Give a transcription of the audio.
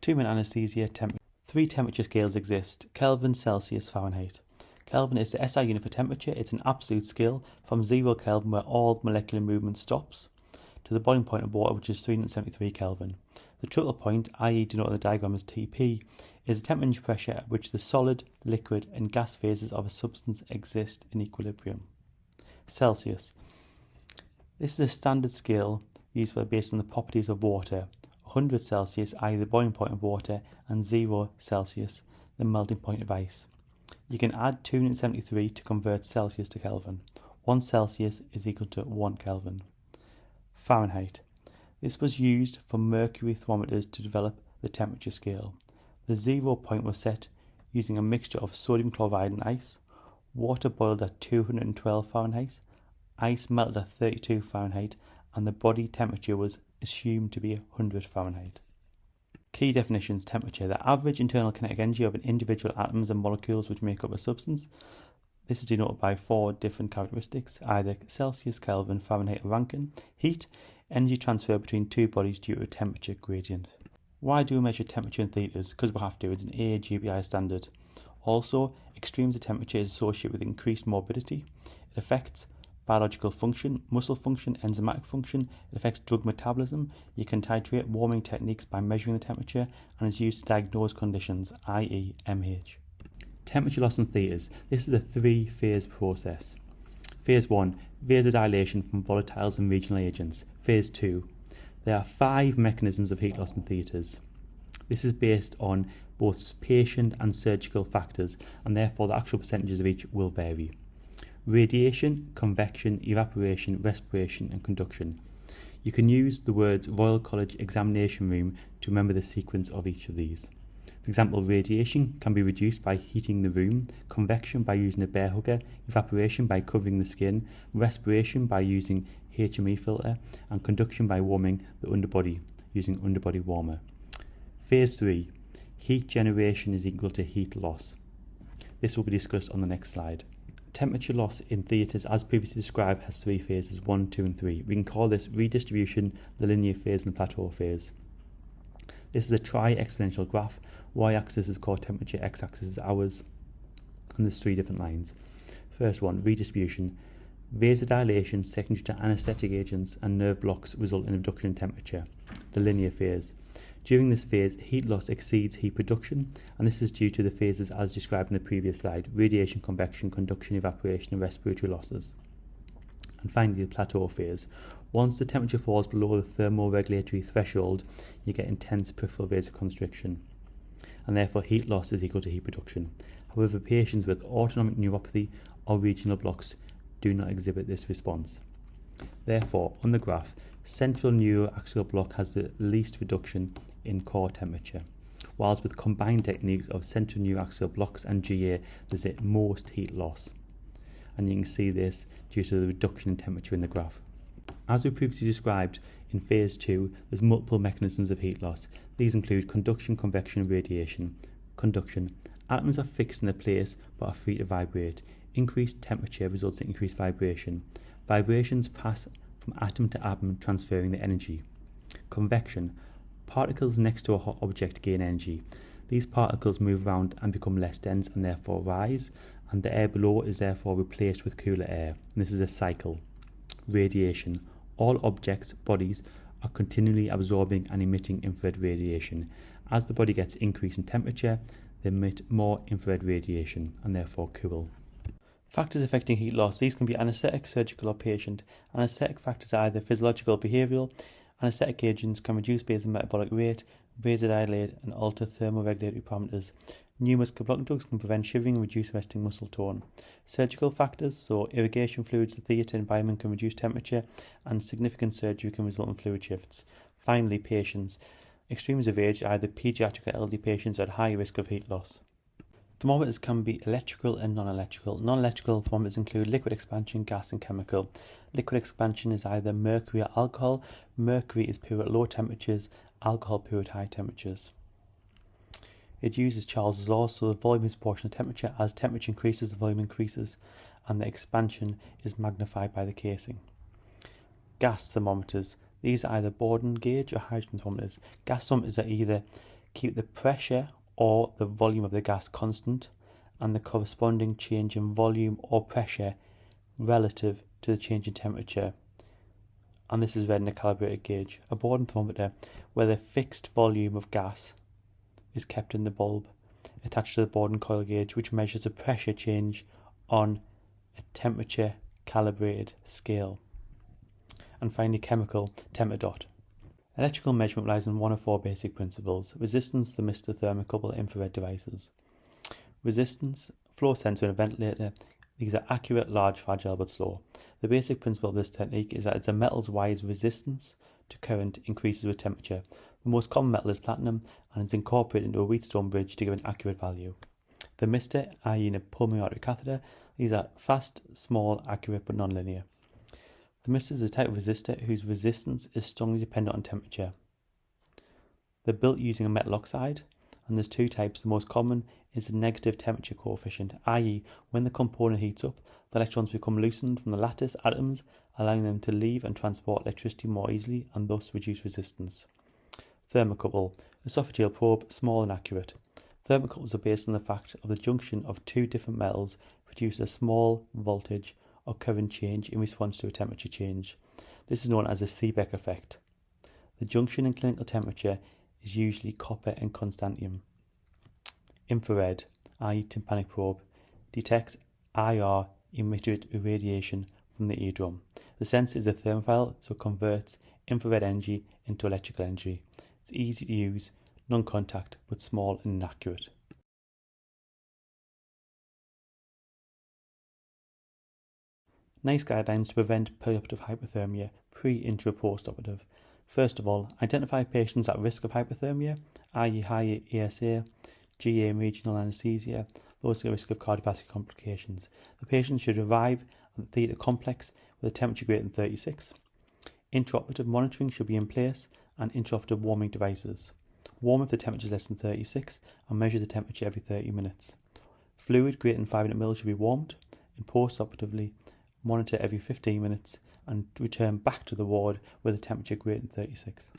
2-minute anaesthesia. Three temperature scales exist: Kelvin, Celsius, Fahrenheit. Kelvin is the SI unit for temperature. It's an absolute scale from 0 Kelvin, where all molecular movement stops, to the boiling point of water, which is 373 Kelvin. The trickle point, i.e. denoted on the diagram as Tp, is the temperature and pressure at which the solid, liquid and gas phases of a substance exist in equilibrium. Celsius. This is a standard scale used based on the properties of water. 100 Celsius, i.e. the boiling point of water, and 0 Celsius, the melting point of ice. You can add 273 to convert Celsius to Kelvin. 1 Celsius is equal to 1 Kelvin. Fahrenheit. This was used for mercury thermometers to develop the temperature scale. The 0 point was set using a mixture of sodium chloride and ice. Water boiled at 212 Fahrenheit, ice melted at 32 Fahrenheit, and the body temperature was assumed to be 100 Fahrenheit. Key definitions: temperature, the average internal kinetic energy of an individual atoms and molecules which make up a substance. This is denoted by 4 different characteristics, either Celsius, Kelvin, Fahrenheit or Rankine. Heat, energy transfer between two bodies due to a temperature gradient. Why do we measure temperature in theatres? Because we have to. It's an AGBI standard. Also, extremes of temperature is associated with increased morbidity. It affects biological function, muscle function, enzymatic function. It affects drug metabolism. You can titrate warming techniques by measuring the temperature, and is used to diagnose conditions, i.e. MH. Temperature loss in theatres. This is a 3-phase process. Phase 1, vasodilation from volatiles and regional agents. Phase 2, there are 5 mechanisms of heat loss in theatres. This is based on both patient and surgical factors, and therefore the actual percentages of each will vary. Radiation, convection, evaporation, respiration and conduction. You can use the words Royal College Examination Room to remember the sequence of each of these. For example, radiation can be reduced by heating the room, convection by using a bear hugger, evaporation by covering the skin, respiration by using HME filter, and conduction by warming the underbody using underbody warmer. Phase 3. Heat generation is equal to heat loss. This will be discussed on the next slide. Temperature loss in theatres, as previously described, has 3 phases, 1, 2 and 3. We can call this redistribution, the linear phase and the plateau phase. This is a tri-exponential graph. Y-axis is core temperature, x-axis is hours, and there's 3 different lines. First one, redistribution. Vasodilation secondary to anaesthetic agents and nerve blocks result in a reduction in temperature, the linear phase. During this phase, heat loss exceeds heat production, and this is due to the phases as described in the previous slide: radiation, convection, conduction, evaporation and respiratory losses. And finally, the plateau phase. Once the temperature falls below the thermoregulatory threshold, you get intense peripheral vasoconstriction, and therefore heat loss is equal to heat production. However, patients with autonomic neuropathy or regional blocks do not exhibit this response. Therefore, on the graph, central neuroaxial block has the least reduction in core temperature, whilst with combined techniques of central neuroaxial blocks and GA, there's the most heat loss. And you can see this due to the reduction in temperature in the graph. As we previously described, in phase 2, there's multiple mechanisms of heat loss. These include conduction, convection and radiation. Conduction. Atoms are fixed in their place but are free to vibrate. Increased temperature results in increased vibration. Vibrations pass from atom to atom, transferring the energy. Convection. Particles next to a hot object gain energy. These particles move around and become less dense and therefore rise, and the air below is therefore replaced with cooler air. And this is a cycle. Radiation. All objects, bodies, are continually absorbing and emitting infrared radiation. As the body gets increase in temperature, they emit more infrared radiation and therefore cool. Factors affecting heat loss. These can be anaesthetic, surgical or patient. Anaesthetic factors are either physiological or behavioural. Anaesthetic agents can reduce basal metabolic rate, vasodilate and alter thermoregulatory parameters. Pneumoconvulsant drugs can prevent shivering and reduce resting muscle tone. Surgical factors, so irrigation fluids, the theatre environment can reduce temperature, and significant surgery can result in fluid shifts. Finally, patients. Extremes of age, either paediatric or elderly patients are at high risk of heat loss. Thermometers can be electrical and non-electrical. Non-electrical thermometers include liquid expansion, gas and chemical. Liquid expansion is either mercury or alcohol. Mercury is pure at low temperatures, alcohol pure at high temperatures. It uses Charles's law, so the volume is proportional to temperature. As temperature increases, the volume increases, and the expansion is magnified by the casing. Gas thermometers. These are either Bourdon gauge or hydrogen thermometers. Gas thermometers are either Keep the pressure or the volume of the gas constant and the corresponding change in volume or pressure relative to the change in temperature. And this is read in a calibrated gauge. A Bourdon thermometer where the fixed volume of gas is kept in the bulb attached to the Bourdon coil gauge, which measures the pressure change on a temperature calibrated scale. And finally, chemical temperdot. Electrical measurement relies on one of four basic principles: resistance, thermistor, thermocouple, infrared devices. Resistance, flow sensor, and a ventilator. These are accurate, large, fragile, but slow. The basic principle of this technique is that it's a metal's wise resistance to current increases with temperature. The most common metal is platinum, and it's incorporated into a Wheatstone bridge to give an accurate value. Thermistor, i.e. in a pulmonary artery catheter, these are fast, small, accurate, but non-linear. Thermistor is a type of resistor whose resistance is strongly dependent on temperature. They're built using a metal oxide, and there's two types. The most common is the negative temperature coefficient, i.e. when the component heats up, the electrons become loosened from the lattice atoms, allowing them to leave and transport electricity more easily and thus reduce resistance. Thermocouple, esophageal probe, small and accurate. Thermocouples are based on the fact of the junction of two different metals produce a small voltage or current change in response to a temperature change. This is known as the Seebeck effect. The junction in clinical temperature is usually copper and constantium. Infrared, i.e. tympanic probe, detects IR emitted radiation from the eardrum. The sensor is a thermophile, so it converts infrared energy into electrical energy. It's easy to use, non-contact, but small and inaccurate. NICE guidelines to prevent perioperative hypothermia, pre-intra post-operative. First of all, identify patients at risk of hypothermia, i.e. high ASA, GA and regional anaesthesia, those at risk of cardiovascular complications. The patient should arrive at the theatre complex with a temperature greater than 36. Intraoperative monitoring should be in place and intraoperative warming devices. Warm if the temperature is less than 36 and measure the temperature every 30 minutes. Fluid greater than 500 ml should be warmed, and post-operatively monitor every 15 minutes and return back to the ward with a temperature greater than 36.